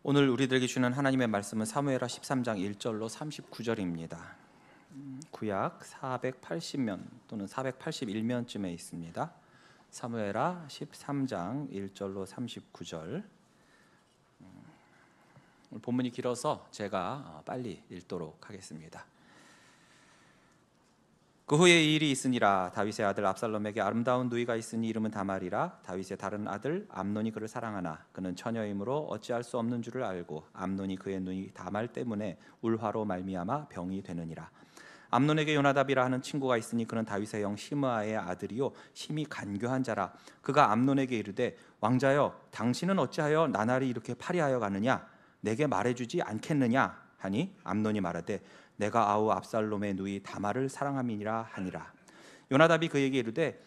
오늘 우리들에게 주는 하나님의 말씀은 사무엘하 13장 1절로 39절입니다. 구약 480면 또는 481면쯤에 있습니다. 사무엘하 13장 1절로 39절. 본문이 길어서 제가 빨리 읽도록 하겠습니다. 그 후에 이 일이 있으니라. 다윗의 아들 압살롬에게 아름다운 누이가 있으니 이름은 다말이라. 다윗의 다른 아들 암논이 그를 사랑하나 그는 처녀이므로 어찌할 수 없는 줄을 알고 암논이 그의 누이 다말 때문에 울화로 말미암아 병이 되느니라. 암논에게 요나답이라 하는 친구가 있으니 그는 다윗의 형 시므아의 아들이요 심히 간교한 자라. 그가 암논에게 이르되 왕자여 당신은 어찌하여 나날이 이렇게 파리하여 가느냐? 내게 말해주지 않겠느냐? 하니 암논이 말하되 내가 아우 압살롬의 누이 다말을 사랑함이니라 하니라. 요나답이 그에게 이르되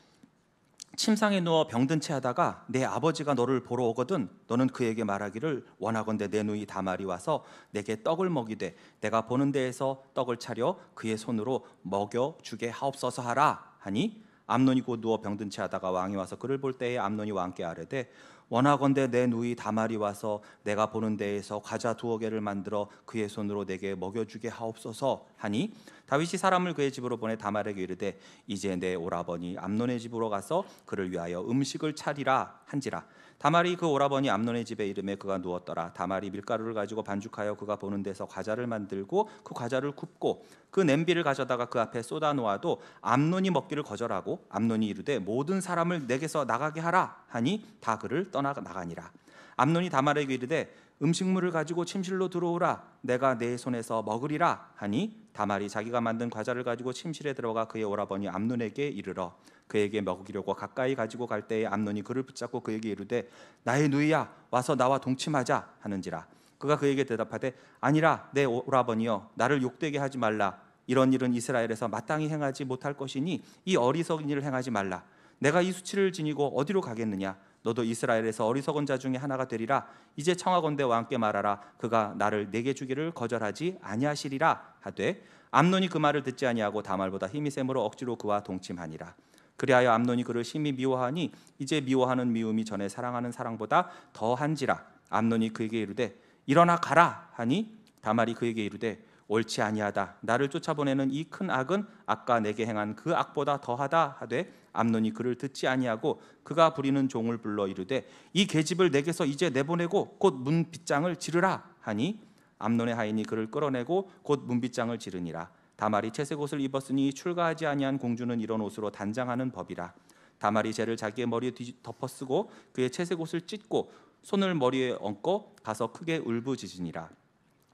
침상에 누워 병든 채 하다가 내 아버지가 너를 보러 오거든 너는 그에게 말하기를 원하건대 내 누이 다말이 와서 내게 떡을 먹이되 내가 보는 데에서 떡을 차려 그의 손으로 먹여 주게 하옵소서 하라 하니 암논이 곧 누워 병든 채 하다가 왕이 와서 그를 볼 때에 암논이 왕께 아뢰되 원하건대 내 누이 다말이 와서 내가 보는 데에서 과자 2개를 만들어 그의 손으로 내게 먹여주게 하옵소서 하니 다윗이 사람을 그의 집으로 보내 다말에게 이르되 이제 내 오라버니 암논의 집으로 가서 그를 위하여 음식을 차리라 한지라. 다말이 그 오라버니 암논의 집에 이르매 그가 누웠더라. 다말이 밀가루를 가지고 반죽하여 그가 보는 데서 과자를 만들고 그 과자를 굽고 그 냄비를 가져다가 그 앞에 쏟아 놓아도 암논이 먹기를 거절하고 암논이 이르되 모든 사람을 내게서 나가게 하라 하니 다 그를 떠나 나가니라. 암논이 다말에게 이르되 음식물을 가지고 침실로 들어오라 내가 내 손에서 먹으리라 하니 다말이 자기가 만든 과자를 가지고 침실에 들어가 그의 오라버니 암논에게 이르러 그에게 먹이려고 가까이 가지고 갈 때에 암논이 그를 붙잡고 그에게 이르되 나의 누이야 와서 나와 동침하자 하는지라. 그가 그에게 대답하되 아니라 내 오라버니여 나를 욕되게 하지 말라. 이런 일은 이스라엘에서 마땅히 행하지 못할 것이니 이 어리석은 일을 행하지 말라. 내가 이 수치를 지니고 어디로 가겠느냐? 너도 이스라엘에서 어리석은 자 중에 하나가 되리라. 이제 청하건대 왕께 말하라. 그가 나를 내게 주기를 거절하지 아니하시리라 하되 암논이 그 말을 듣지 아니하고 다말보다 힘이 셈으로 억지로 그와 동침하니라. 그리하여 암논이 그를 심히 미워하니 이제 미워하는 미움이 전에 사랑하는 사랑보다 더한지라. 암논이 그에게 이르되 일어나 가라 하니 다말이 그에게 이르되 옳지 아니하다. 나를 쫓아보내는 이 큰 악은 아까 내게 행한 그 악보다 더하다 하되 암논이 그를 듣지 아니하고 그가 부리는 종을 불러 이르되 이 계집을 내게서 이제 내보내고 곧 문빗장을 지르라 하니 암논의 하인이 그를 끌어내고 곧 문빗장을 지르니라. 다말이 채색 옷을 입었으니 출가하지 아니한 공주는 이런 옷으로 단장하는 법이라. 다말이 쟤를 자기의 머리에 덮어쓰고 그의 채색 옷을 찢고 손을 머리에 얹고 가서 크게 울부짖으니라.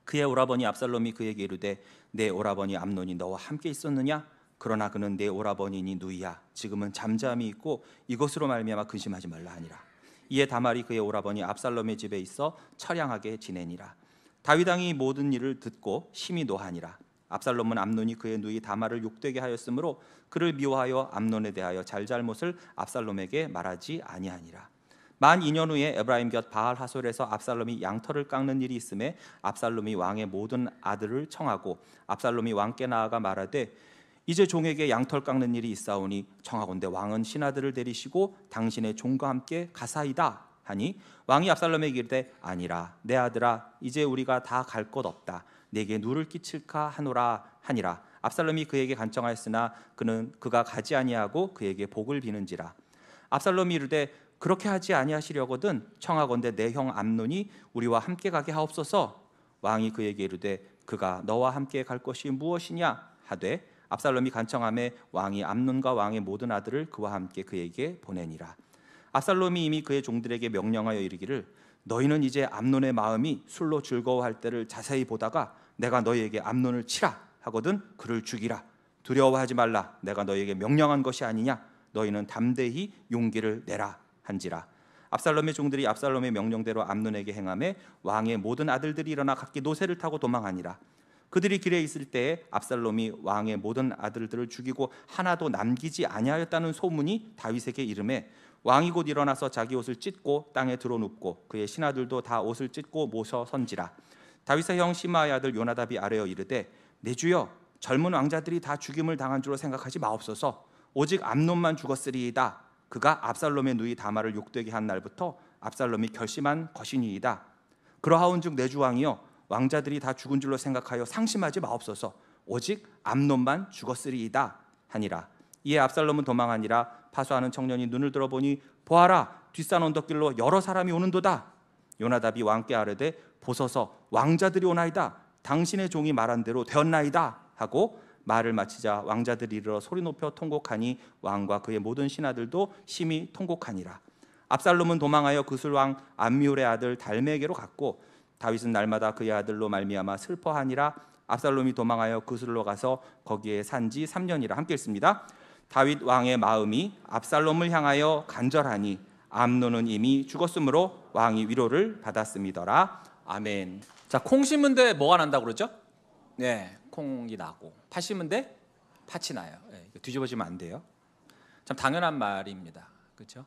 그의 오라버니 압살롬이 그에게 이르되 내 오라버니 암논이 너와 함께 있었느냐? 그러나 그는 내 오라버니니 누이야. 지금은 잠잠히 있고 이것으로 말미암아 근심하지 말라 하니라. 이에 다말이 그의 오라버니 압살롬의 집에 있어 처량하게 지내니라. 다윗 왕이 모든 일을 듣고 심히 노하니라. 압살롬은 암논이 그의 누이 다말을 욕되게 하였으므로 그를 미워하여 암논에 대하여 잘잘못을 압살롬에게 말하지 아니하니라. 만 2년 후에 에브라임 곁 바알 하솔에서 압살롬이 양털을 깎는 일이 있음에 압살롬이 왕의 모든 아들을 청하고 압살롬이 왕께 나아가 말하되 이제 종에게 양털 깎는 일이 있사오니 청하건대 왕은 신하들을 데리시고 당신의 종과 함께 가사이다 하니 왕이 압살롬에게 이르되 아니라 내 아들아 이제 우리가 다 갈 곳 없다. 내게 누를 끼칠까 하노라 하니라. 압살롬이 그에게 간청하였으나 그가 가지 아니하고 그에게 복을 비는지라. 압살롬이 이르되 그렇게 하지 아니하시려거든 청하건대 내 형 암논이 우리와 함께 가게 하옵소서. 왕이 그에게 이르되 그가 너와 함께 갈 것이 무엇이냐 하되 압살롬이 간청하매 왕이 암논과 왕의 모든 아들을 그와 함께 그에게 보내니라. 압살롬이 이미 그의 종들에게 명령하여 이르기를 너희는 이제 암논의 마음이 술로 즐거워할 때를 자세히 보다가 내가 너희에게 암논을 치라 하거든 그를 죽이라. 두려워하지 말라. 내가 너희에게 명령한 것이 아니냐. 너희는 담대히 용기를 내라 한지라. 압살롬의 종들이 압살롬의 명령대로 암논에게 행하매 왕의 모든 아들들이 일어나 각기 노새를 타고 도망하니라. 그들이 길에 있을 때에 압살롬이 왕의 모든 아들들을 죽이고 하나도 남기지 아니하였다는 소문이 다윗에게 이르매 왕이 곧 일어나서 자기 옷을 찢고 땅에 드러눕고 그의 신하들도 다 옷을 찢고 모서 선지라. 다윗의 형 시므아의 아들 요나답이 아뢰어 이르되 내 주여 젊은 왕자들이 다 죽임을 당한 줄로 생각하지 마옵소서. 오직 암논만 죽었으리이다. 그가 압살롬의 누이 다말을 욕되게 한 날부터 압살롬이 결심한 것이니이다. 그러하온즉 내 주 왕이여 왕자들이 다 죽은 줄로 생각하여 상심하지 마옵소서. 오직 암논만 죽었으리이다 하니라. 이에 압살롬은 도망하니라. 파수하는 청년이 눈을 들어보니 보아라 뒷산 언덕길로 여러 사람이 오는도다. 요나답이 왕께 아뢰되 보소서 왕자들이 오나이다. 당신의 종이 말한 대로 되었나이다 하고 말을 마치자 왕자들이 이르러 소리 높여 통곡하니 왕과 그의 모든 신하들도 심히 통곡하니라. 압살롬은 도망하여 그술왕 암미울의 아들 달메에게로 갔고 다윗은 날마다 그의 아들로 말미암아 슬퍼하니라. 압살롬이 도망하여 그술로 가서 거기에 산지 3년이라. 함께 읽습니다. 다윗 왕의 마음이 압살롬을 향하여 간절하니 암논은 이미 죽었으므로 왕이 위로를 받았음이더라. 아멘. 자, 콩 심은데 뭐가 난다고 그러죠? 네, 콩이 나고. 팥 심은데 팥이 나요. 네, 뒤집어지면 안 돼요. 참 당연한 말입니다. 그렇죠?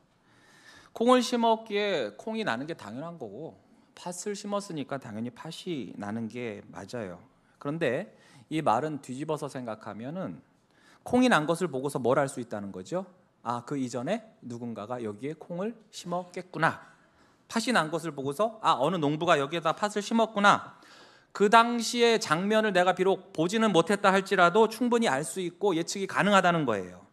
콩을 심었기에 콩이 나는 게 당연한 거고 팥을 심었으니까 당연히 팥이 나는 게 맞아요. 그런데 이 말은 뒤집어서 생각하면은 콩이 난 것을 보고서 뭘 알 수 있다는 거죠? 아, 그 이전에 누군가가 여기에 콩을 심었겠구나. 팥이 난 것을 보고서 아, 어느 농부가 여기에다 팥을 심었구나. 그 당시의 장면을 내가 비록 보지는 못했다 할지라도 충분히 알 수 있고 예측이 가능하다는 거예요.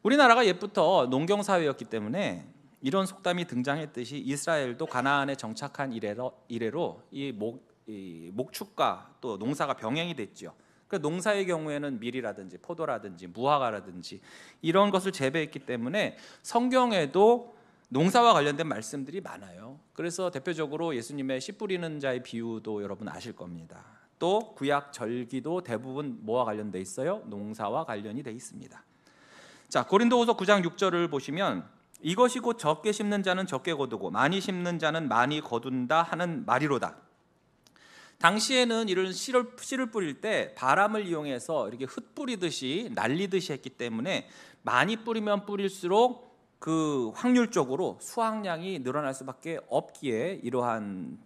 우리나라가 옛부터 농경사회였기 때문에 이런 속담이 등장했듯이 이스라엘도 가나안에 정착한 이래로 이 목축과 또 농사가 병행이 됐죠. 그 농사의 경우에는 밀이라든지 포도라든지 무화과라든지 이런 것을 재배했기 때문에 성경에도 농사와 관련된 말씀들이 많아요. 그래서 대표적으로 예수님의 씨 뿌리는 자의 비유도 여러분 아실 겁니다. 또 구약 절기도 대부분 뭐와 관련돼 있어요? 농사와 관련이 돼 있습니다. 자, 고린도후서 9장 6절을 보시면 이것이 곧 적게 심는 자는 적게 거두고 많이 심는 자는 많이 거둔다 하는 말이로다. 당시에는 이런 씨를 뿌릴 때 바람을 이용해서 이렇게 흩뿌리듯이 날리듯이 했기 때문에 많이 뿌리면 뿌릴수록 그 확률적으로 수확량이 늘어날 수밖에 없기에 이러한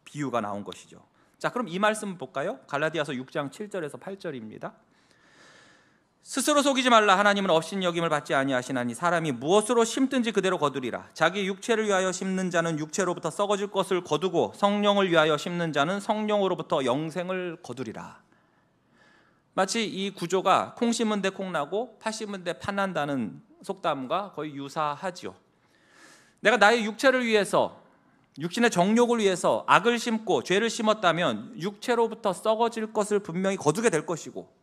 비유가 나온 것이죠. 자, 그럼 이 말씀 볼까요? 갈라디아서 6장 7절에서 8절입니다. 스스로 속이지 말라. 하나님은 업신여김을 받지 아니하시나니 사람이 무엇으로 심든지 그대로 거두리라. 자기 육체를 위하여 심는 자는 육체로부터 썩어질 것을 거두고 성령을 위하여 심는 자는 성령으로부터 영생을 거두리라. 마치 이 구조가 콩 심은 데 콩 나고 팥 심은 데 팥 난다는 속담과 거의 유사하지요. 내가 나의 육체를 위해서, 육신의 정욕을 위해서 악을 심고 죄를 심었다면 육체로부터 썩어질 것을 분명히 거두게 될 것이고,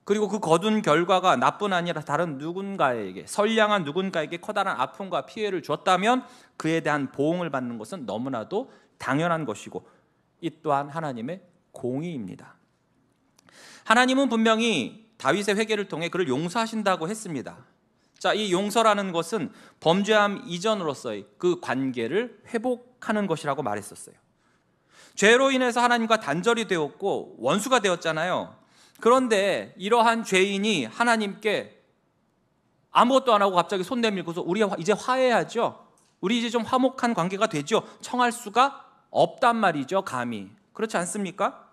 그리고 그 거둔 결과가 나뿐 아니라 다른 누군가에게, 선량한 누군가에게 커다란 아픔과 피해를 줬다면 그에 대한 보응을 받는 것은 너무나도 당연한 것이고, 이 또한 하나님의 공의입니다. 하나님은 분명히 다윗의 회개를 통해 그를 용서하신다고 했습니다. 자, 이 용서라는 것은 범죄함 이전으로서의 그 관계를 회복하는 것이라고 말했었어요. 죄로 인해서 하나님과 단절이 되었고 원수가 되었잖아요. 그런데 이러한 죄인이 하나님께 아무것도 안 하고 갑자기 손 내밀고서 우리 이제 화해하죠, 우리 이제 좀 화목한 관계가 되죠, 청할 수가 없단 말이죠. 감히. 그렇지 않습니까?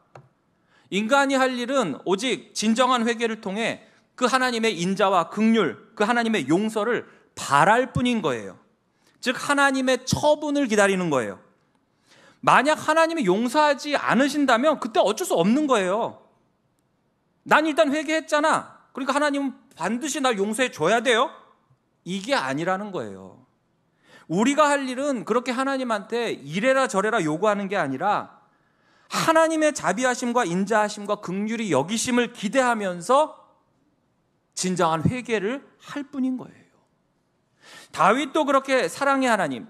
인간이 할 일은 오직 진정한 회개를 통해 그 하나님의 인자와 긍휼, 그 하나님의 용서를 바랄 뿐인 거예요. 즉 하나님의 처분을 기다리는 거예요. 만약 하나님이 용서하지 않으신다면 그때 어쩔 수 없는 거예요. 난 일단 회개했잖아, 그러니까 하나님은 반드시 날 용서해 줘야 돼요? 이게 아니라는 거예요. 우리가 할 일은 그렇게 하나님한테 이래라 저래라 요구하는 게 아니라 하나님의 자비하심과 인자하심과 긍휼이 여기심을 기대하면서 진정한 회개를 할 뿐인 거예요. 다윗도 그렇게 사랑의 하나님,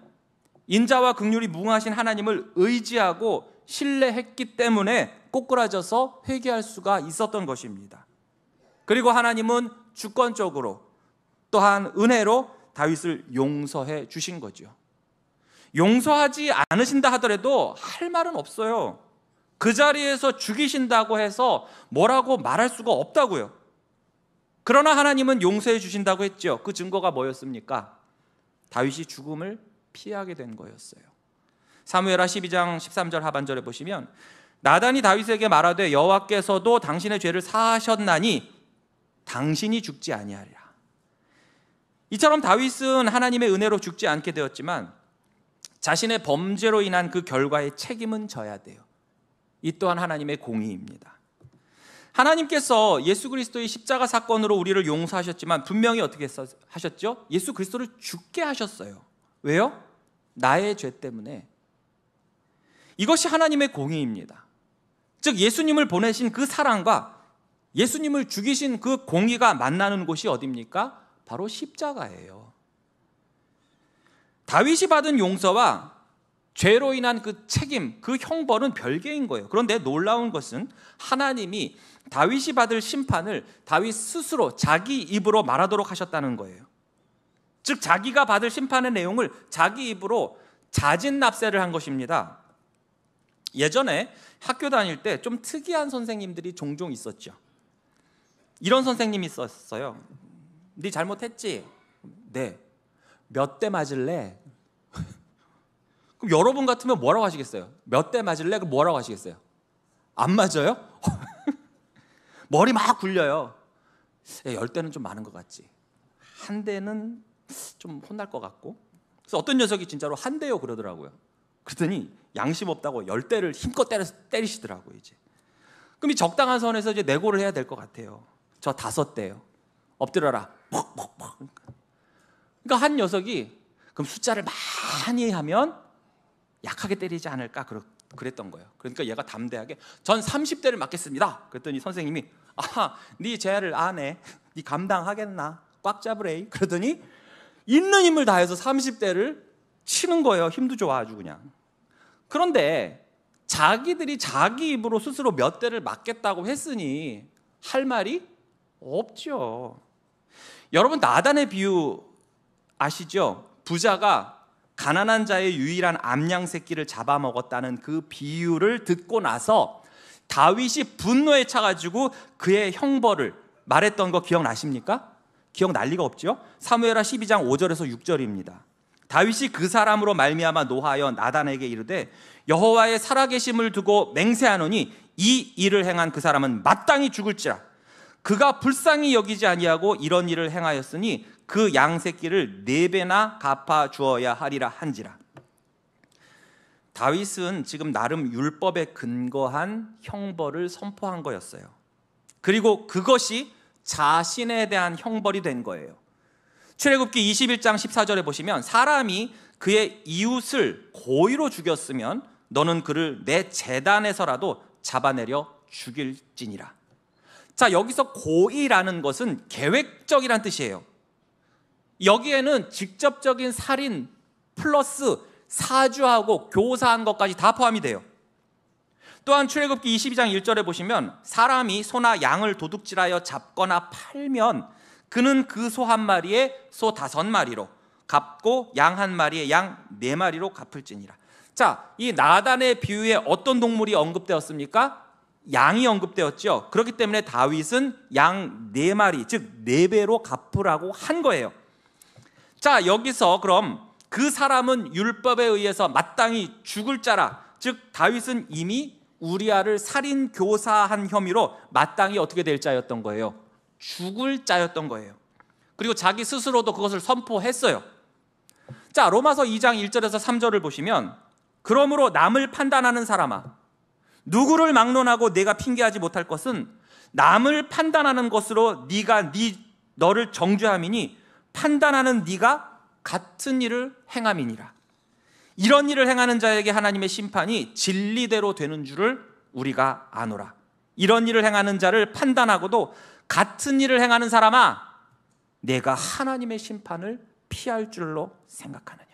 인자와 긍휼이 무궁하신 하나님을 의지하고 신뢰했기 때문에 꼬꾸라져서 회개할 수가 있었던 것입니다. 그리고 하나님은 주권적으로 또한 은혜로 다윗을 용서해 주신 거죠. 용서하지 않으신다 하더라도 할 말은 없어요. 그 자리에서 죽이신다고 해서 뭐라고 말할 수가 없다고요. 그러나 하나님은 용서해 주신다고 했죠. 그 증거가 뭐였습니까? 다윗이 죽음을 피하게 된 거였어요. 사무엘하 12장 13절 하반절에 보시면 나단이 다윗에게 말하되 여호와께서도 당신의 죄를 사하셨나니 당신이 죽지 아니하리라. 이처럼 다윗은 하나님의 은혜로 죽지 않게 되었지만 자신의 범죄로 인한 그 결과의 책임은 져야 돼요. 이 또한 하나님의 공의입니다. 하나님께서 예수 그리스도의 십자가 사건으로 우리를 용서하셨지만 분명히 어떻게 하셨죠? 예수 그리스도를 죽게 하셨어요. 왜요? 나의 죄 때문에. 이것이 하나님의 공의입니다. 즉 예수님을 보내신 그 사랑과 예수님을 죽이신 그 공의가 만나는 곳이 어디입니까? 바로 십자가예요. 다윗이 받은 용서와 죄로 인한 그 책임, 그 형벌은 별개인 거예요. 그런데 놀라운 것은 하나님이 다윗이 받을 심판을 다윗 스스로 자기 입으로 말하도록 하셨다는 거예요. 즉 자기가 받을 심판의 내용을 자기 입으로 자진납세를 한 것입니다. 예전에 학교 다닐 때 좀 특이한 선생님들이 종종 있었죠. 이런 선생님이 있었어요. 네 잘못했지? 네. 몇 대 맞을래? 그럼 여러분 같으면 뭐라고 하시겠어요? 몇 대 맞을래? 그럼 뭐라고 하시겠어요? 안 맞아요? 머리 막 굴려요. 10대는 좀 많은 것 같지. 한 대는 좀 혼날 것 같고. 그래서 어떤 녀석이 진짜로 한 대요 그러더라고요. 그랬더니 양심 없다고 10대를 힘껏 때리시더라고요. 이제. 그럼 이 적당한 선에서 이제 내고를 해야 될 것 같아요. 저 5대요. 엎드려라. 퍽퍽퍽. 그러니까 한 녀석이 그럼 숫자를 많이 하면 약하게 때리지 않을까 그랬던 거예요. 그러니까 얘가 담대하게 전 30대를 맞겠습니다. 그랬더니 선생님이 네 죄를 아네. 네 감당하겠나? 꽉 잡으래. 그러더니 있는 힘을 다해서 30대를 치는 거예요. 힘도 좋아 아주 그냥. 그런데 자기들이 자기 입으로 스스로 몇 대를 맞겠다고 했으니 할 말이 없죠. 여러분 나단의 비유 아시죠? 부자가 가난한 자의 유일한 암양 새끼를 잡아먹었다는 그 비유를 듣고 나서 다윗이 분노에 차가지고 그의 형벌을 말했던 거 기억나십니까? 기억날 리가 없죠? 사무엘하 12장 5절에서 6절입니다. 다윗이 그 사람으로 말미암아 노하여 나단에게 이르되 여호와의 살아계심을 두고 맹세하노니 이 일을 행한 그 사람은 마땅히 죽을지라. 그가 불쌍히 여기지 아니하고 이런 일을 행하였으니 그 양새끼를 4배나 갚아 주어야 하리라 한지라. 다윗은 지금 나름 율법에 근거한 형벌을 선포한 거였어요. 그리고 그것이 자신에 대한 형벌이 된 거예요. 출애굽기 21장 14절에 보시면 사람이 그의 이웃을 고의로 죽였으면 너는 그를 내 제단에서라도 잡아내려 죽일지니라. 자, 여기서 고의라는 것은 계획적이란 뜻이에요. 여기에는 직접적인 살인 플러스 사주하고 교사한 것까지 다 포함이 돼요. 또한 출애굽기 22장 1절에 보시면 사람이 소나 양을 도둑질하여 잡거나 팔면 그는 그 소 한 마리에 소 5마리로 갚고 양 한 마리에 양 4마리로 갚을지니라. 자, 이 나단의 비유에 어떤 동물이 언급되었습니까? 양이 언급되었죠. 그렇기 때문에 다윗은 양 4마리, 즉 4배로 갚으라고 한 거예요. 자, 여기서 그럼 그 사람은 율법에 의해서 마땅히 죽을 자라. 즉 다윗은 이미 우리아를 살인 교사한 혐의로 마땅히 어떻게 될 자였던 거예요? 죽을 자였던 거예요. 그리고 자기 스스로도 그것을 선포했어요. 자, 로마서 2장 1절에서 3절을 보시면 그러므로 남을 판단하는 사람아, 누구를 막론하고 내가 핑계하지 못할 것은 남을 판단하는 것으로 네가 너를 정죄함이니 판단하는 네가 같은 일을 행함이니라. 이런 일을 행하는 자에게 하나님의 심판이 진리대로 되는 줄을 우리가 아노라. 이런 일을 행하는 자를 판단하고도 같은 일을 행하는 사람아, 내가 하나님의 심판을 피할 줄로 생각하느냐.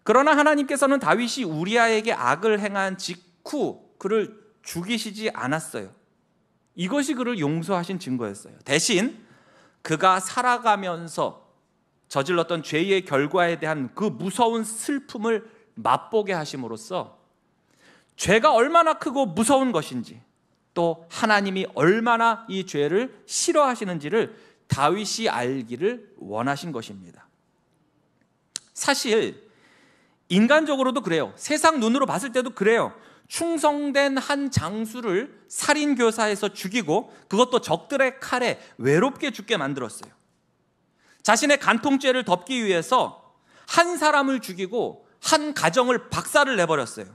그러나 하나님께서는 다윗이 우리아에게 악을 행한 직후 그를 죽이시지 않았어요. 이것이 그를 용서하신 증거였어요. 대신 그가 살아가면서 저질렀던 죄의 결과에 대한 그 무서운 슬픔을 맛보게 하심으로써 죄가 얼마나 크고 무서운 것인지, 또 하나님이 얼마나 이 죄를 싫어하시는지를 다윗이 알기를 원하신 것입니다. 사실 인간적으로도 그래요. 세상 눈으로 봤을 때도 그래요. 충성된 한 장수를 살인교사해서 죽이고 그것도 적들의 칼에 외롭게 죽게 만들었어요. 자신의 간통죄를 덮기 위해서 한 사람을 죽이고 한 가정을 박살을 내버렸어요.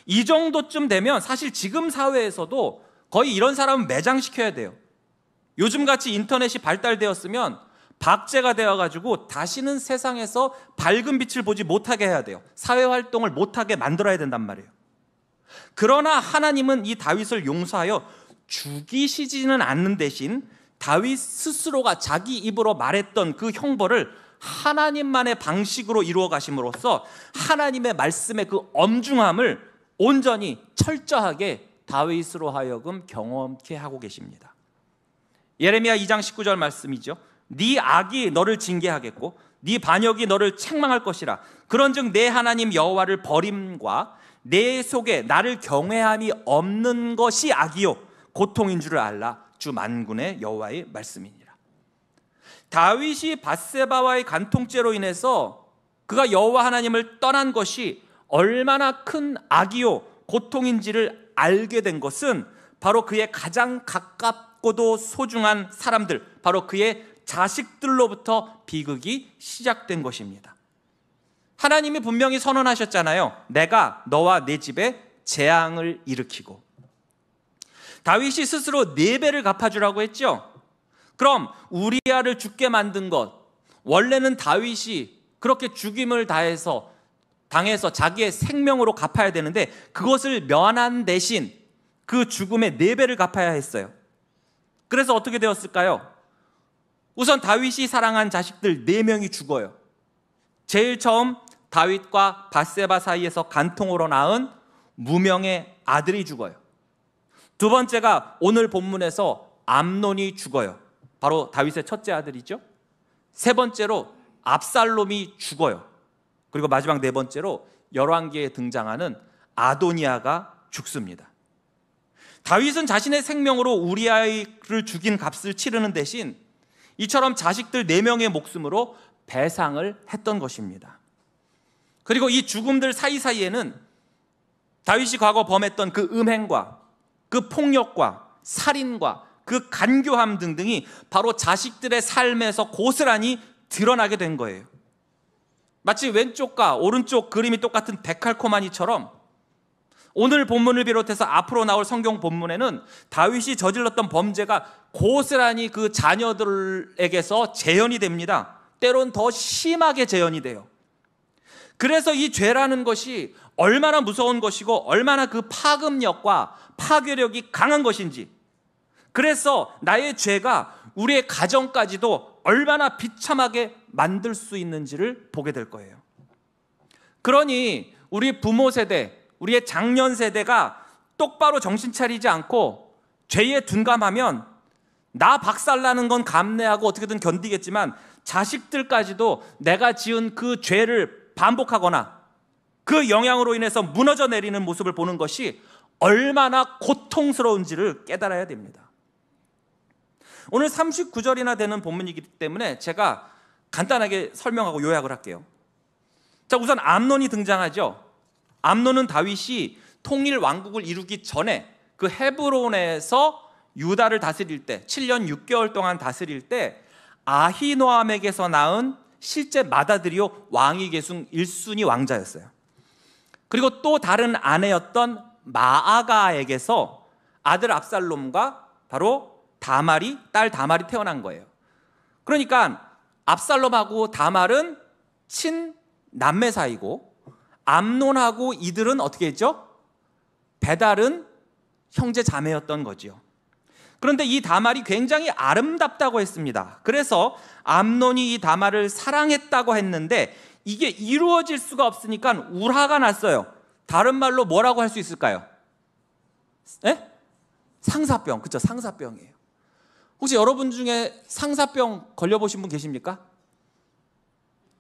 이 정도쯤 되면 사실 지금 사회에서도 거의 이런 사람은 매장시켜야 돼요. 요즘같이 인터넷이 발달되었으면 박제가 되어가지고 다시는 세상에서 밝은 빛을 보지 못하게 해야 돼요. 사회활동을 못하게 만들어야 된단 말이에요. 그러나 하나님은 이 다윗을 용서하여 죽이시지는 않는 대신 다윗 스스로가 자기 입으로 말했던 그 형벌을 하나님만의 방식으로 이루어 가심으로써 하나님의 말씀의 그 엄중함을 온전히 철저하게 다윗으로 하여금 경험케 하고 계십니다. 예레미야 2장 19절 말씀이죠. 네 악이 너를 징계하겠고 네 반역이 너를 책망할 것이라. 그런즉 내 하나님 여호와를 버림과 내 속에 나를 경외함이 없는 것이 악이요 고통인 줄을 알라. 주 만군의 여호와의 말씀이니라. 다윗이 밧세바와의 간통죄로 인해서 그가 여호와 하나님을 떠난 것이 얼마나 큰 악이요 고통인지를 알게 된 것은 바로 그의 가장 가깝고도 소중한 사람들, 바로 그의 자식들로부터 비극이 시작된 것입니다. 하나님이 분명히 선언하셨잖아요. 내가 너와 내 집에 재앙을 일으키고. 다윗이 스스로 4배를 갚아주라고 했죠. 그럼 우리아를 죽게 만든 것, 원래는 다윗이 그렇게 죽임을 당해서 자기의 생명으로 갚아야 되는데 그것을 면한 대신 그 죽음의 4배를 갚아야 했어요. 그래서 어떻게 되었을까요? 우선 다윗이 사랑한 자식들 4명이 죽어요. 제일 처음 다윗과 밧세바 사이에서 간통으로 낳은 무명의 아들이 죽어요. 두 번째가 오늘 본문에서 암논이 죽어요. 바로 다윗의 첫째 아들이죠. 세 번째로 압살롬이 죽어요. 그리고 마지막 4번째로 열왕기에 등장하는 아도니아가 죽습니다. 다윗은 자신의 생명으로 우리아를 죽인 값을 치르는 대신 이처럼 자식들 4명의 목숨으로 배상을 했던 것입니다. 그리고 이 죽음들 사이사이에는 다윗이 과거 범했던 그 음행과 그 폭력과 살인과 그 간교함 등등이 바로 자식들의 삶에서 고스란히 드러나게 된 거예요. 마치 왼쪽과 오른쪽 그림이 똑같은 데칼코마니처럼 오늘 본문을 비롯해서 앞으로 나올 성경 본문에는 다윗이 저질렀던 범죄가 고스란히 그 자녀들에게서 재현이 됩니다. 때론 더 심하게 재현이 돼요. 그래서 이 죄라는 것이 얼마나 무서운 것이고 얼마나 그 파급력과 파괴력이 강한 것인지, 그래서 나의 죄가 우리의 가정까지도 얼마나 비참하게 만들 수 있는지를 보게 될 거예요. 그러니 우리 부모 세대, 우리의 장년 세대가 똑바로 정신 차리지 않고 죄에 둔감하면 나 박살나는 건 감내하고 어떻게든 견디겠지만 자식들까지도 내가 지은 그 죄를 반복하거나 그 영향으로 인해서 무너져 내리는 모습을 보는 것이 얼마나 고통스러운지를 깨달아야 됩니다. 오늘 39절이나 되는 본문이기 때문에 제가 간단하게 설명하고 요약을 할게요. 자, 우선 암논이 등장하죠. 암논은 다윗이 통일 왕국을 이루기 전에 그 헤브론에서 유다를 다스릴 때 7년 6개월 동안 다스릴 때 아히노암에게서 낳은 실제 맏아들이요 왕위 계승 1순위 왕자였어요. 그리고 또 다른 아내였던 마아가에게서 아들 압살롬과 바로 딸 다말이 태어난 거예요. 그러니까 압살롬하고 다말은 친남매 사이고 암논하고 이들은 어떻게 했죠? 배달은 형제 자매였던 거지요. 그런데 이 다말이 굉장히 아름답다고 했습니다. 그래서 암논이 이 다말을 사랑했다고 했는데 이게 이루어질 수가 없으니까 울화가 났어요. 다른 말로 뭐라고 할 수 있을까요? 네? 상사병. 그렇죠, 상사병이에요. 혹시 여러분 중에 상사병 걸려보신 분 계십니까?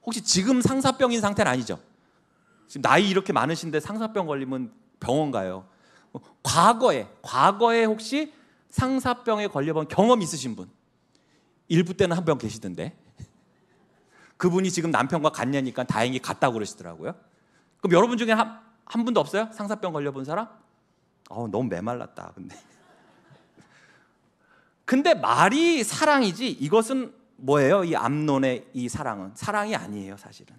혹시 지금 상사병인 상태는 아니죠? 지금 나이 이렇게 많으신데 상사병 걸리면 병원 가요. 과거에 혹시 상사병에 걸려본 경험 있으신 분? 일부 때는 한 명 계시던데 그분이 지금 남편과 갔냐니까 다행히 갔다고 그러시더라고요. 그럼 여러분 중에 한 분도 없어요? 상사병 걸려본 사람? 너무 메말랐다. 근데 말이 사랑이지 이것은 뭐예요? 이 암논의 이 사랑은 사랑이 아니에요. 사실은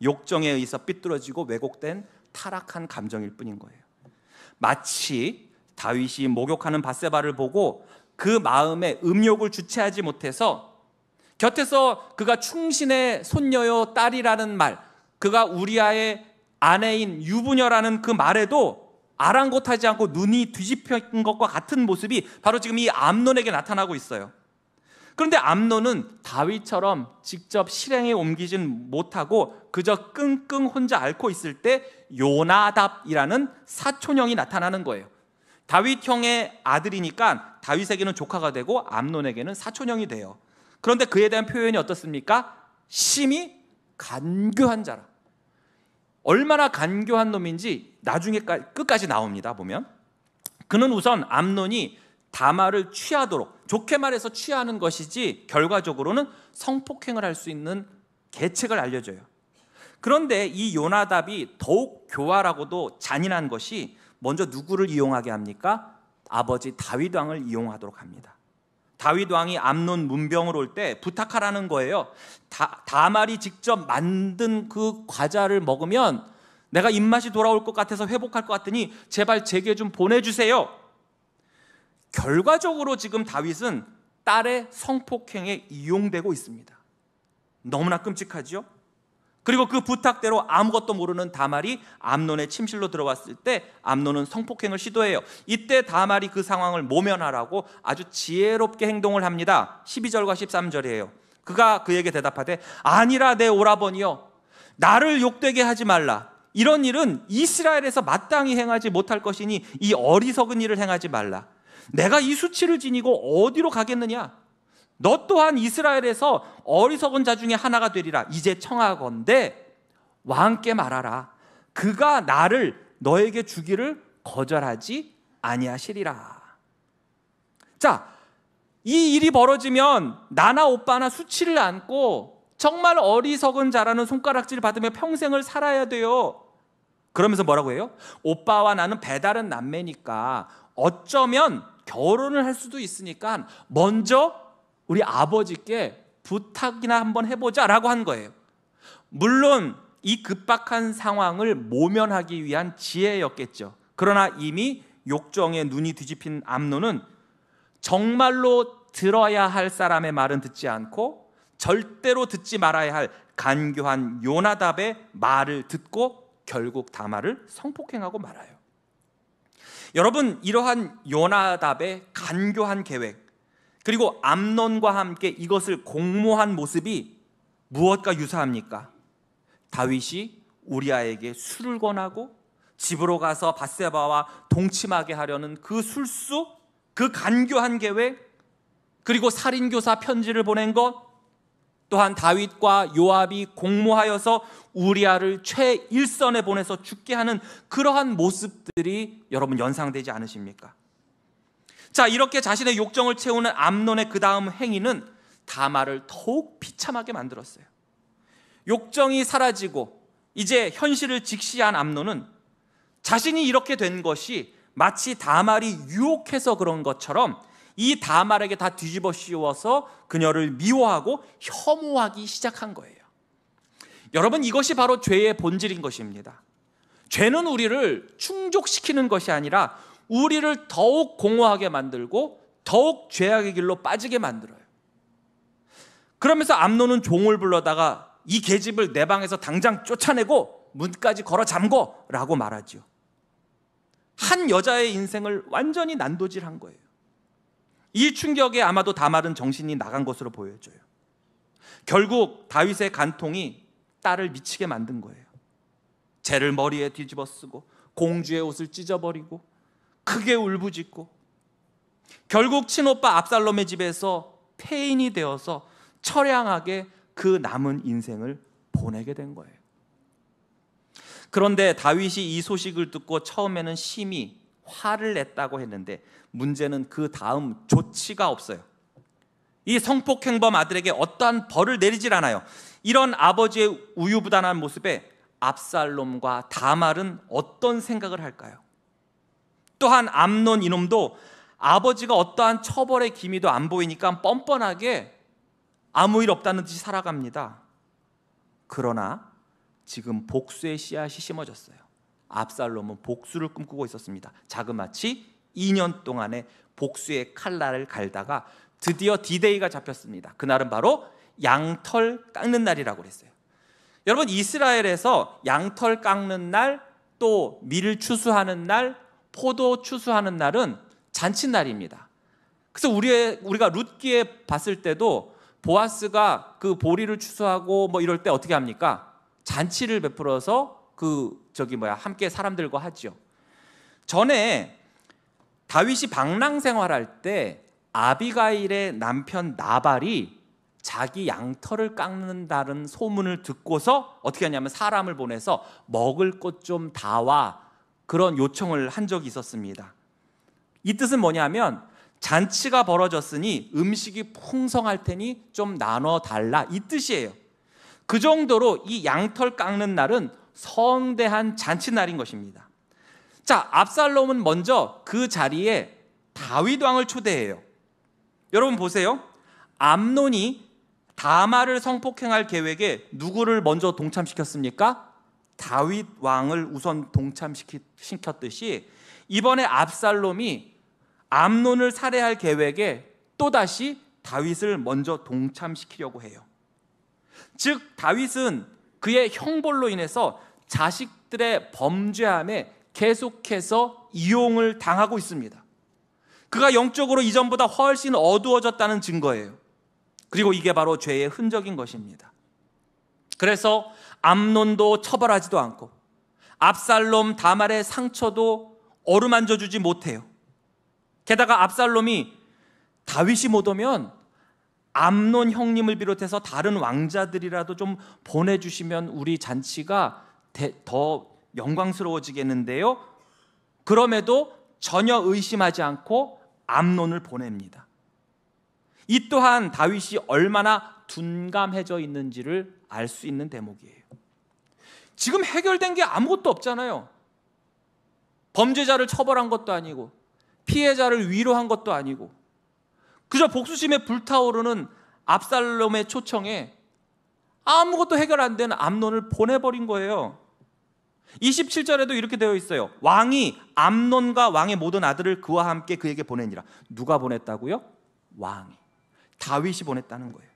욕정에 의해서 삐뚤어지고 왜곡된 타락한 감정일 뿐인 거예요. 마치 다윗이 목욕하는 밧세바를 보고 그 마음에 음욕을 주체하지 못해서 곁에서 그가 충신의 손녀요 딸이라는 말, 그가 우리아의 아내인 유부녀라는 그 말에도 아랑곳하지 않고 눈이 뒤집힌 것과 같은 모습이 바로 지금 이 암논에게 나타나고 있어요. 그런데 암논은 다윗처럼 직접 실행에 옮기진 못하고 그저 끙끙 혼자 앓고 있을 때 요나답이라는 사촌형이 나타나는 거예요. 다윗 형의 아들이니까 다윗에게는 조카가 되고 암논에게는 사촌형이 돼요. 그런데 그에 대한 표현이 어떻습니까? 심히 간교한 자라. 얼마나 간교한 놈인지 나중에 끝까지 나옵니다. 보면 그는 우선 암논이 다말을 취하도록, 좋게 말해서 취하는 것이지 결과적으로는 성폭행을 할 수 있는 계책을 알려줘요. 그런데 이 요나답이 더욱 교활하고도 잔인한 것이 먼저 누구를 이용하게 합니까? 아버지 다윗 왕을 이용하도록 합니다. 다윗 왕이 암논 문병을 올 때 부탁하라는 거예요. 다말이 직접 만든 그 과자를 먹으면 내가 입맛이 돌아올 것 같아서 회복할 것 같으니 제발 제게 좀 보내주세요. 결과적으로 지금 다윗은 딸의 성폭행에 이용되고 있습니다. 너무나 끔찍하죠? 그리고 그 부탁대로 아무것도 모르는 다말이 암논의 침실로 들어왔을 때 암논은 성폭행을 시도해요. 이때 다말이 그 상황을 모면하라고 아주 지혜롭게 행동을 합니다. 12절과 13절이에요. 그가 그에게 대답하되 아니라 내 오라버니여, 나를 욕되게 하지 말라. 이런 일은 이스라엘에서 마땅히 행하지 못할 것이니 이 어리석은 일을 행하지 말라. 내가 이 수치를 지니고 어디로 가겠느냐? 너 또한 이스라엘에서 어리석은 자 중에 하나가 되리라. 이제 청하건대 왕께 말하라. 그가 나를 너에게 주기를 거절하지 아니하시리라. 자, 이 일이 벌어지면 나나 오빠나 수치를 안고 정말 어리석은 자라는 손가락질 받으며 평생을 살아야 돼요. 그러면서 뭐라고 해요? 오빠와 나는 배다른 남매니까 어쩌면 결혼을 할 수도 있으니까 먼저 우리 아버지께 부탁이나 한번 해보자 라고 한 거예요. 물론 이 급박한 상황을 모면하기 위한 지혜였겠죠. 그러나 이미 욕정에 눈이 뒤집힌 암논은 정말로 들어야 할 사람의 말은 듣지 않고 절대로 듣지 말아야 할 간교한 요나답의 말을 듣고 결국 다말을 성폭행하고 말아요. 여러분, 이러한 요나답의 간교한 계획, 그리고 암논과 함께 이것을 공모한 모습이 무엇과 유사합니까? 다윗이 우리아에게 술을 권하고 집으로 가서 밧세바와 동침하게 하려는 그 술수, 그 간교한 계획, 그리고 살인교사 편지를 보낸 것, 또한 다윗과 요압이 공모하여서 우리아를 최일선에 보내서 죽게 하는 그러한 모습들이 여러분 연상되지 않으십니까? 자, 이렇게 자신의 욕정을 채우는 암논의 그 다음 행위는 다말을 더욱 비참하게 만들었어요. 욕정이 사라지고 이제 현실을 직시한 암논은 자신이 이렇게 된 것이 마치 다말이 유혹해서 그런 것처럼 이 다말에게 다 뒤집어 씌워서 그녀를 미워하고 혐오하기 시작한 거예요. 여러분, 이것이 바로 죄의 본질인 것입니다. 죄는 우리를 충족시키는 것이 아니라 우리를 더욱 공허하게 만들고 더욱 죄악의 길로 빠지게 만들어요. 그러면서 암논은 종을 불러다가 이 계집을 내 방에서 당장 쫓아내고 문까지 걸어 잠궈 라고 말하죠. 한 여자의 인생을 완전히 난도질한 거예요. 이 충격에 아마도 다말은 정신이 나간 것으로 보여져요. 결국 다윗의 간통이 딸을 미치게 만든 거예요. 재를 머리에 뒤집어 쓰고 공주의 옷을 찢어버리고 크게 울부짖고 결국 친오빠 압살롬의 집에서 폐인이 되어서 처량하게 그 남은 인생을 보내게 된 거예요. 그런데 다윗이 이 소식을 듣고 처음에는 심히 화를 냈다고 했는데 문제는 그 다음 조치가 없어요. 이 성폭행범 아들에게 어떠한 벌을 내리질 않아요. 이런 아버지의 우유부단한 모습에 압살롬과 다말은 어떤 생각을 할까요? 또한 암논 이놈도 아버지가 어떠한 처벌의 기미도 안 보이니까 뻔뻔하게 아무 일 없다는 듯이 살아갑니다. 그러나 지금 복수의 씨앗이 심어졌어요. 압살롬은 복수를 꿈꾸고 있었습니다. 자그마치 2년 동안의 복수의 칼날을 갈다가 드디어 디데이가 잡혔습니다. 그날은 바로 양털 깎는 날이라고 그랬어요. 여러분, 이스라엘에서 양털 깎는 날, 또 밀 추수하는 날, 포도 추수하는 날은 잔칫날입니다. 그래서 우리가 룻기에 봤을 때도 보아스가 그 보리를 추수하고 뭐 이럴 때 어떻게 합니까? 잔치를 베풀어서 함께 사람들과 하죠. 전에 다윗이 방랑 생활할 때 아비가일의 남편 나발이 자기 양털을 깎는다는 소문을 듣고서 어떻게 하냐면 사람을 보내서 먹을 것 좀 다와, 그런 요청을 한 적이 있었습니다. 이 뜻은 뭐냐면 잔치가 벌어졌으니 음식이 풍성할 테니 좀 나눠달라, 이 뜻이에요. 그 정도로 이 양털 깎는 날은 성대한 잔치날인 것입니다. 자, 압살롬은 먼저 그 자리에 다윗 왕을 초대해요. 여러분 보세요. 암논이 다말을 성폭행할 계획에 누구를 먼저 동참시켰습니까? 다윗 왕을 우선 동참시켰듯이 이번에 압살롬이 암논을 살해할 계획에 또다시 다윗을 먼저 동참시키려고 해요. 즉 다윗은 그의 형벌로 인해서 자식들의 범죄함에 계속해서 이용을 당하고 있습니다. 그가 영적으로 이전보다 훨씬 어두워졌다는 증거예요. 그리고 이게 바로 죄의 흔적인 것입니다. 그래서 암논도 처벌하지도 않고 압살롬 다말의 상처도 어루만져 주지 못해요. 게다가 압살롬이 다윗이 못 오면 암논 형님을 비롯해서 다른 왕자들이라도 좀 보내주시면 우리 잔치가 더 영광스러워지겠는데요. 그럼에도 전혀 의심하지 않고 암논을 보냅니다. 이 또한 다윗이 얼마나 둔감해져 있는지를 알 수 있는 대목이에요. 지금 해결된 게 아무것도 없잖아요. 범죄자를 처벌한 것도 아니고 피해자를 위로한 것도 아니고 그저 복수심에 불타오르는 압살롬의 초청에 아무것도 해결 안 된 암논을 보내버린 거예요. 27절에도 이렇게 되어 있어요. 왕이 암논과 왕의 모든 아들을 그와 함께 그에게 보내니라. 누가 보냈다고요? 왕이. 다윗이 보냈다는 거예요.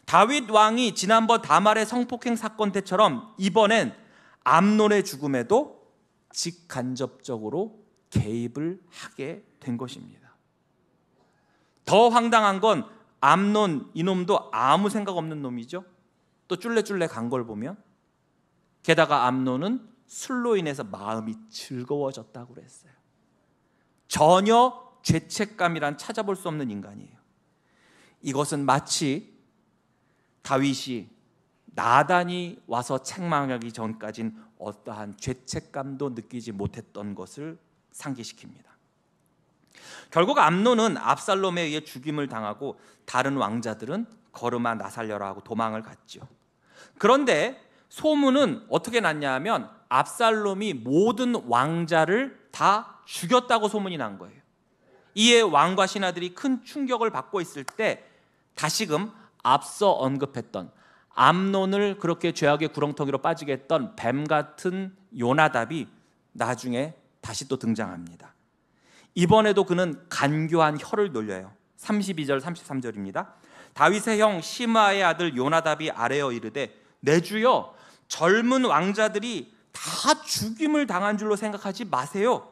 다윗 왕이 지난번 다말의 성폭행 사건 때처럼 이번엔 암논의 죽음에도 직간접적으로 개입을 하게 된 것입니다. 더 황당한 건 암논 이놈도 아무 생각 없는 놈이죠. 또 쫄래쫄래 간 걸 보면 게다가 암논은 술로 인해서 마음이 즐거워졌다고 그랬어요. 전혀 죄책감이란 찾아볼 수 없는 인간이에요. 이것은 마치 다윗이 나단이 와서 책망하기 전까진 어떠한 죄책감도 느끼지 못했던 것을 상기시킵니다. 결국 암논은 압살롬에 의해 죽임을 당하고 다른 왕자들은 걸음아 나 살려라 하고 도망을 갔죠. 그런데 소문은 어떻게 났냐 하면 압살롬이 모든 왕자를 다 죽였다고 소문이 난 거예요. 이에 왕과 신하들이 큰 충격을 받고 있을 때 다시금 앞서 언급했던 암논을 그렇게 죄악의 구렁텅이로 빠지게 했던 뱀 같은 요나답이 나중에 다시 또 등장합니다. 이번에도 그는 간교한 혀를 놀려요. 32절 33절입니다. 다윗의 형 시므아의 아들 요나답이 아뢰어 이르되 내 주여 젊은 왕자들이 다 죽임을 당한 줄로 생각하지 마세요.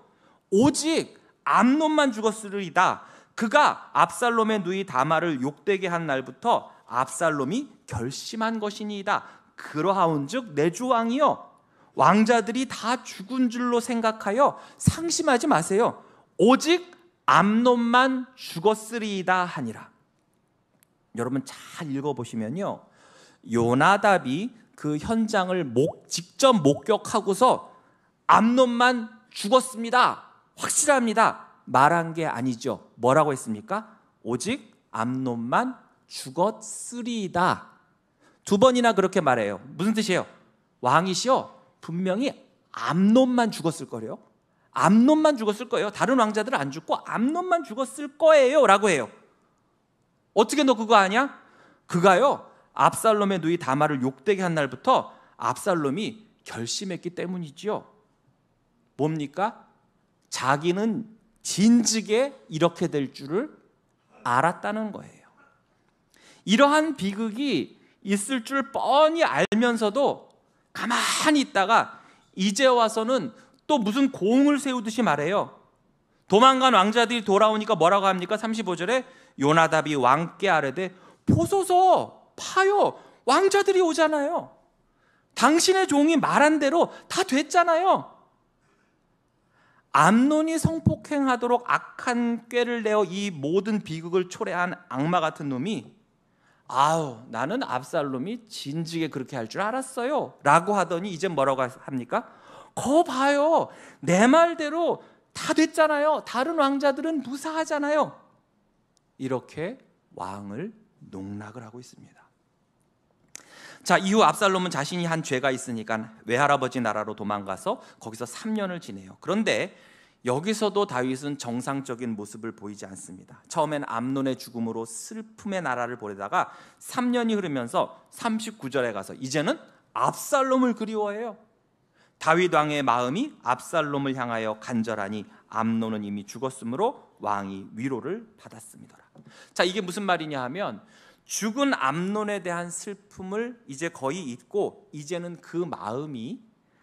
오직 암논만 죽었으리이다. 그가 압살롬의 누이 다말을 욕되게 한 날부터 압살롬이 결심한 것이니이다. 그러하온즉 내 주 왕이여 왕자들이 다 죽은 줄로 생각하여 상심하지 마세요. 오직 암논만 죽었으리이다 하니라. 여러분 잘 읽어보시면요, 요나답이 그 현장을 직접 목격하고서 암논만 죽었습니다, 확실합니다 말한 게 아니죠. 뭐라고 했습니까? 오직 암논만 죽었으리이다. 두 번이나 그렇게 말해요. 무슨 뜻이에요? 왕이시여 분명히 암논만 죽었을 거래요. 암논만 죽었을 거예요. 다른 왕자들은 안 죽고 암논만 죽었을 거예요 라고 해요. 어떻게 너 그거 아냐? 그가요 압살롬의 누이 다말을 욕되게 한 날부터 압살롬이 결심했기 때문이지요. 뭡니까? 자기는 진즉에 이렇게 될 줄을 알았다는 거예요. 이러한 비극이 있을 줄 뻔히 알면서도 가만히 있다가 이제 와서는 또 무슨 공을 세우듯이 말해요. 도망간 왕자들이 돌아오니까 뭐라고 합니까? 35절에 요나답이 왕께 아뢰되 보소서 파요. 왕자들이 오잖아요. 당신의 종이 말한 대로 다 됐잖아요. 암논이 성폭행하도록 악한 꾀를 내어 이 모든 비극을 초래한 악마 같은 놈이 나는 압살롬이 진즉에 그렇게 할 줄 알았어요 라고 하더니 이제 뭐라고 합니까? 거 봐요. 내 말대로 다 됐잖아요. 다른 왕자들은 무사하잖아요. 이렇게 왕을 농락을 하고 있습니다. 자, 이후 압살롬은 자신이 한 죄가 있으니까 외할아버지 나라로 도망가서 거기서 3년을 지내요. 그런데 여기서도 다윗은 정상적인 모습을 보이지 않습니다. 처음엔 암논의 죽음으로 슬픔의 나라를 보내다가 3년이 흐르면서 39절에 가서 이제는 압살롬을 그리워해요. 다윗 왕의 마음이 압살롬을 향하여 간절하니 암논은 이미 죽었으므로 왕이 위로를 받았습니다. 자, 이게 무슨 말이냐 하면 죽은 암논에 대한 슬픔을 이제 거의 잊고 이제는 그 마음이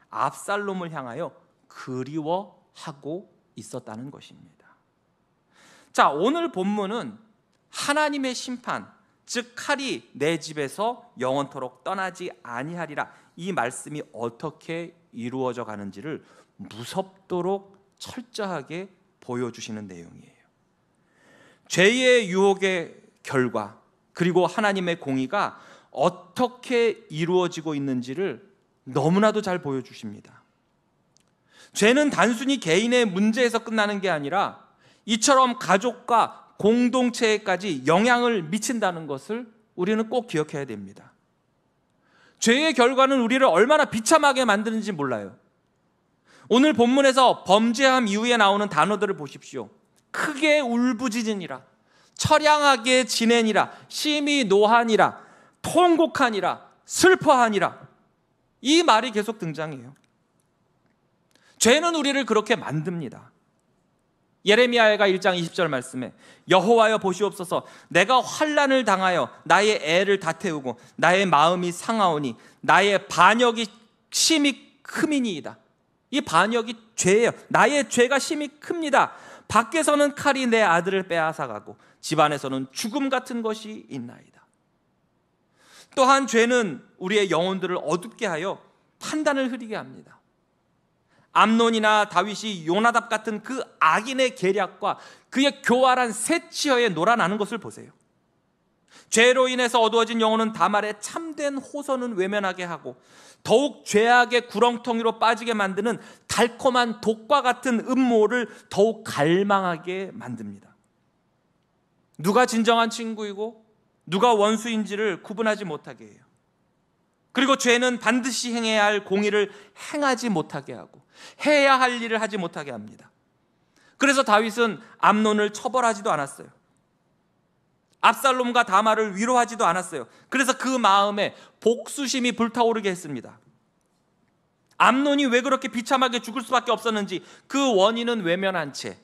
압살롬을 향하여 그리워하고 있었다는 것입니다. 자, 오늘 본문은 하나님의 심판, 즉 칼이 내 집에서 영원토록 떠나지 아니하리라, 이 말씀이 어떻게 이루어져 가는지를 무섭도록 철저하게 보여주시는 내용이에요. 죄의 유혹의 결과 그리고 하나님의 공의가 어떻게 이루어지고 있는지를 너무나도 잘 보여주십니다. 죄는 단순히 개인의 문제에서 끝나는 게 아니라 이처럼 가족과 공동체에까지 영향을 미친다는 것을 우리는 꼭 기억해야 됩니다. 죄의 결과는 우리를 얼마나 비참하게 만드는지 몰라요. 오늘 본문에서 범죄함 이후에 나오는 단어들을 보십시오. 크게 울부짖으니라, 처량하게 지내니라, 심히 노하니라, 통곡하니라, 슬퍼하니라, 이 말이 계속 등장해요. 죄는 우리를 그렇게 만듭니다. 예레미야가 1장 20절 말씀에 여호와여 보시옵소서, 내가 환난을 당하여 나의 애를 다 태우고 나의 마음이 상하오니 나의 반역이 심히 크미니이다. 이 반역이 죄예요. 나의 죄가 심히 큽니다. 밖에서는 칼이 내 아들을 빼앗아가고 집안에서는 죽음 같은 것이 있나이다. 또한 죄는 우리의 영혼들을 어둡게 하여 판단을 흐리게 합니다. 암논이나 다윗이 요나답 같은 그 악인의 계략과 그의 교활한 새치어에 놀아나는 것을 보세요. 죄로 인해서 어두워진 영혼은 다말의 참된 호소는 외면하게 하고 더욱 죄악의 구렁텅이로 빠지게 만드는 달콤한 독과 같은 음모를 더욱 갈망하게 만듭니다. 누가 진정한 친구이고 누가 원수인지를 구분하지 못하게 해요. 그리고 죄는 반드시 행해야 할 공의를 행하지 못하게 하고 해야 할 일을 하지 못하게 합니다. 그래서 다윗은 암논을 처벌하지도 않았어요. 압살롬과 다말을 위로하지도 않았어요. 그래서 그 마음에 복수심이 불타오르게 했습니다. 암논이 왜 그렇게 비참하게 죽을 수밖에 없었는지 그 원인은 외면한 채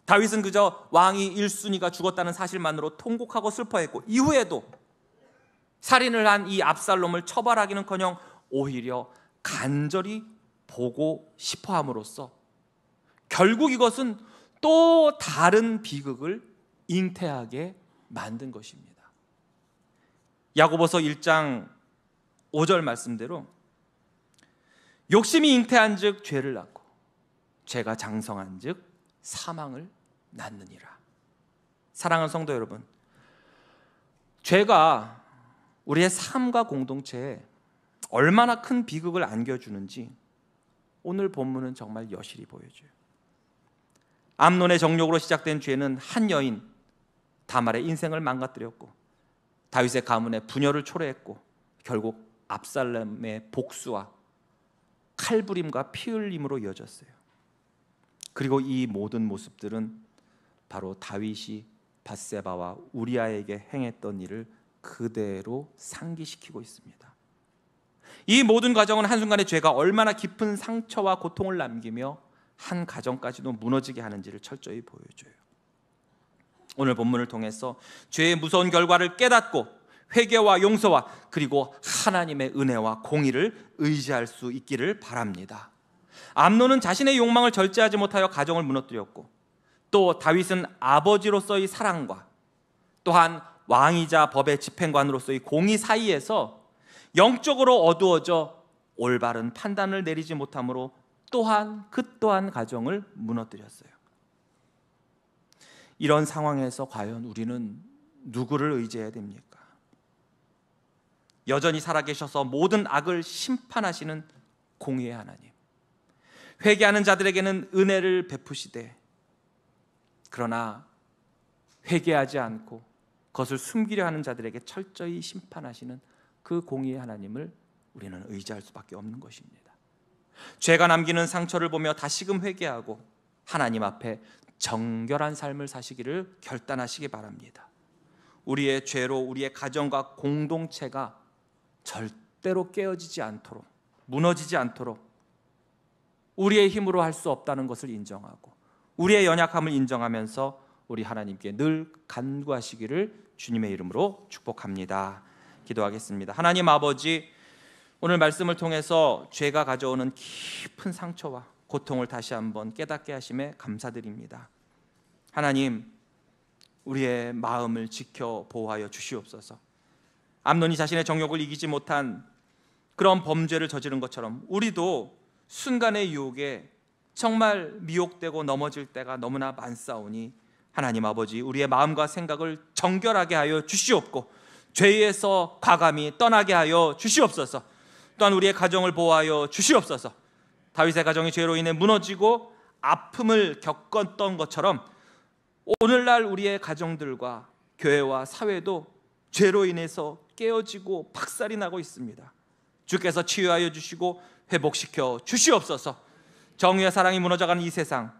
다윗은 그저 왕이 1순위가 죽었다는 사실만으로 통곡하고 슬퍼했고, 이후에도 살인을 한 이 압살롬을 처벌하기는커녕 오히려 간절히 보고 싶어 함으로써 결국 이것은 또 다른 비극을 잉태하게 만든 것입니다. 야고보서 1장 5절 말씀대로 욕심이 잉태한 즉 죄를 낳고 죄가 장성한 즉 사망을 낳느니라. 사랑하는 성도 여러분, 죄가 우리의 삶과 공동체에 얼마나 큰 비극을 안겨주는지 오늘 본문은 정말 여실히 보여줘요. 암논의 정욕으로 시작된 죄는 한 여인 다말의 인생을 망가뜨렸고 다윗의 가문의 분열을 초래했고 결국 압살롬의 복수와 칼부림과 피 흘림으로 이어졌어요. 그리고 이 모든 모습들은 바로 다윗이 밧세바와 우리아에게 행했던 일을 그대로 상기시키고 있습니다. 이 모든 과정은 한순간에 죄가 얼마나 깊은 상처와 고통을 남기며 한 가정까지도 무너지게 하는지를 철저히 보여줘요. 오늘 본문을 통해서 죄의 무서운 결과를 깨닫고 회개와 용서와 그리고 하나님의 은혜와 공의를 의지할 수 있기를 바랍니다. 암논은 자신의 욕망을 절제하지 못하여 가정을 무너뜨렸고, 또 다윗은 아버지로서의 사랑과 또한 왕이자 법의 집행관으로서의 공의 사이에서 영적으로 어두워져 올바른 판단을 내리지 못함으로 그 또한 가정을 무너뜨렸어요. 이런 상황에서 과연 우리는 누구를 의지해야 됩니까? 여전히 살아계셔서 모든 악을 심판하시는 공의의 하나님, 회개하는 자들에게는 은혜를 베푸시되, 그러나 회개하지 않고 그것을 숨기려 하는 자들에게 철저히 심판하시는 그 공의의 하나님을 우리는 의지할 수밖에 없는 것입니다. 죄가 남기는 상처를 보며 다시금 회개하고 하나님 앞에 정결한 삶을 사시기를 결단하시기 바랍니다. 우리의 죄로 우리의 가정과 공동체가 절대로 깨어지지 않도록, 무너지지 않도록 우리의 힘으로 할 수 없다는 것을 인정하고 우리의 연약함을 인정하면서 우리 하나님께 늘 간구하시기를 주님의 이름으로 축복합니다. 기도하겠습니다. 하나님 아버지, 오늘 말씀을 통해서 죄가 가져오는 깊은 상처와 고통을 다시 한번 깨닫게 하심에 감사드립니다. 하나님, 우리의 마음을 지켜 보호하여 주시옵소서. 암논이 자신의 정욕을 이기지 못한 그런 범죄를 저지른 것처럼 우리도 순간의 유혹에 정말 미혹되고 넘어질 때가 너무나 많사오니 하나님 아버지, 우리의 마음과 생각을 정결하게 하여 주시옵고 죄에서 과감히 떠나게 하여 주시옵소서. 또한 우리의 가정을 보호하여 주시옵소서. 다윗의 가정이 죄로 인해 무너지고 아픔을 겪었던 것처럼 오늘날 우리의 가정들과 교회와 사회도 죄로 인해서 깨어지고 박살이 나고 있습니다. 주께서 치유하여 주시고 회복시켜 주시옵소서. 정의와 사랑이 무너져가는 이 세상,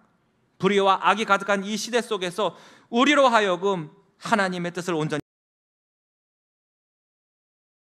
불의와 악이 가득한 이 시대 속에서 우리로 하여금 하나님의 뜻을 온전히